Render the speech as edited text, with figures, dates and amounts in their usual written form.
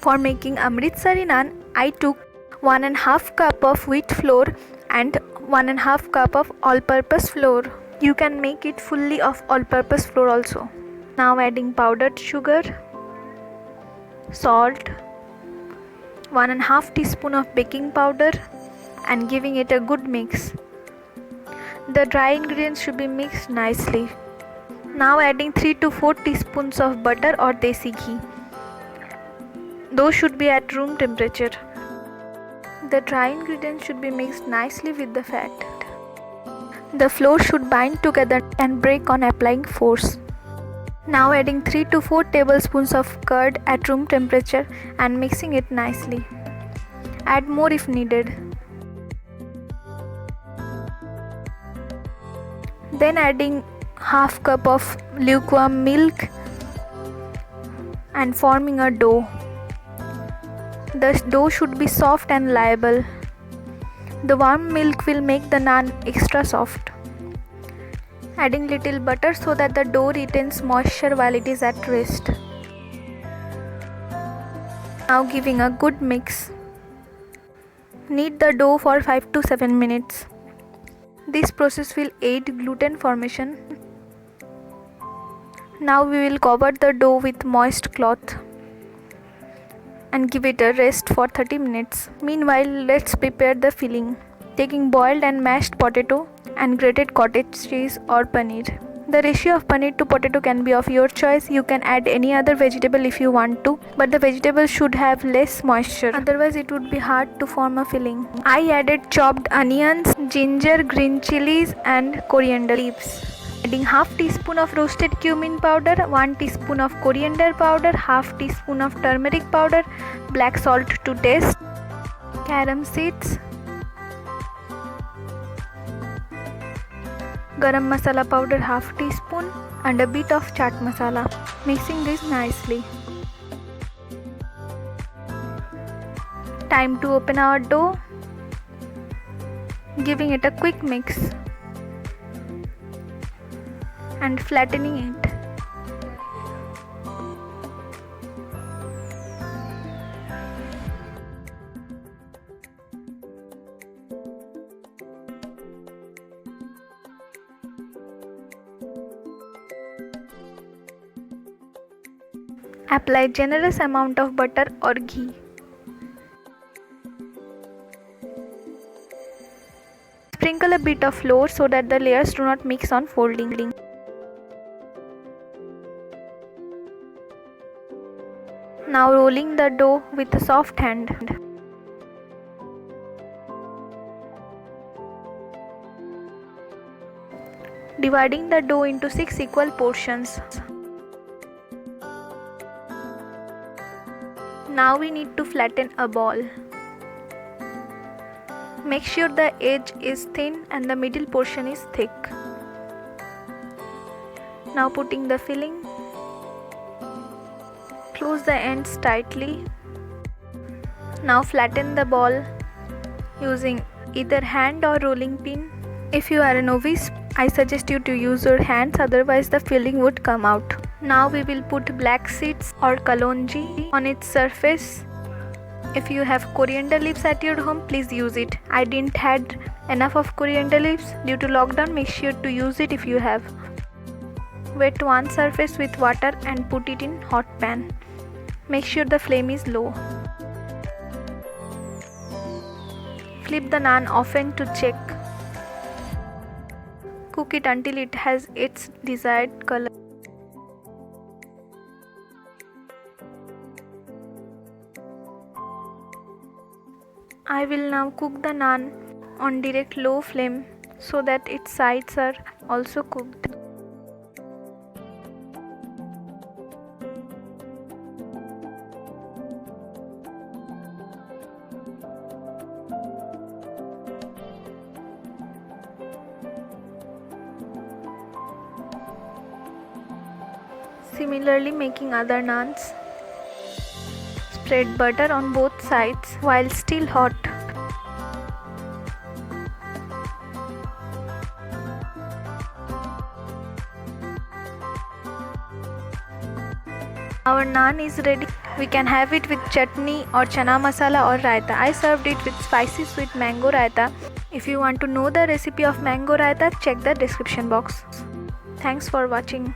For making Amritsari naan, I took 1.5 cup of wheat flour and 1.5 cup of all-purpose flour. You can make it fully of all-purpose flour also. Now adding powdered sugar, salt, 1.5 teaspoon of baking powder and giving it a good mix. The dry ingredients should be mixed nicely. Now adding 3 to 4 teaspoons of butter or desi ghee. Those should be at room temperature. The dry ingredients should be mixed nicely with the fat. The flour should bind together and break on applying force. Now adding 3 to 4 tablespoons of curd at room temperature and mixing it nicely. Add more if needed. Then adding half cup of lukewarm milk and forming a dough. The dough should be soft and pliable. The warm milk will make the naan extra soft. Adding little butter so that the dough retains moisture while it is at rest. Now giving a good mix. Knead the dough for 5 to 7 minutes. This process will aid gluten formation. Now we will cover the dough with moist cloth and give it a rest for 30 minutes. Meanwhile, let's prepare the filling. Taking boiled and mashed potato and grated cottage cheese or paneer. The ratio of paneer to potato can be of your choice. You can add any other vegetable if you want to, but the vegetable should have less moisture, otherwise it would be hard to form a filling. I added chopped onions, ginger, green chilies and coriander leaves. Adding half teaspoon of roasted cumin powder, 1 teaspoon of coriander powder, half teaspoon of turmeric powder, black salt to taste, carom seeds, garam masala powder half teaspoon and a bit of chaat masala. Mixing this nicely. Time to open our dough. Giving it a quick mix and flattening it. Apply generous amount of butter or ghee. Sprinkle a bit of flour so that the layers do not mix on folding. Now rolling the dough with a soft hand. Dividing the dough into 6 equal portions. Now we need to flatten a ball. Make sure the edge is thin and the middle portion is thick. Now putting the filling. Close the ends tightly. Now flatten the ball using either hand or rolling pin. If you are a novice, I suggest you to use your hands, otherwise the filling would come out. Now we will put black seeds or kalonji on its surface. If you have coriander leaves at your home, please use it. I didn't had enough of coriander leaves due to lockdown. Make sure to use it if you have. Wet one surface with water and put it in hot pan. Make sure the flame is low. Flip the naan often to check. Cook it until it has its desired color. I will now cook the naan on direct low flame so that its sides are also cooked. Similarly, making other naans. Spread butter on both sides while still hot. Our naan is ready. We can have it with chutney or chana masala or raita. I served it with spicy sweet mango raita. If you want to know the recipe of mango raita, check the description box. Thanks for watching.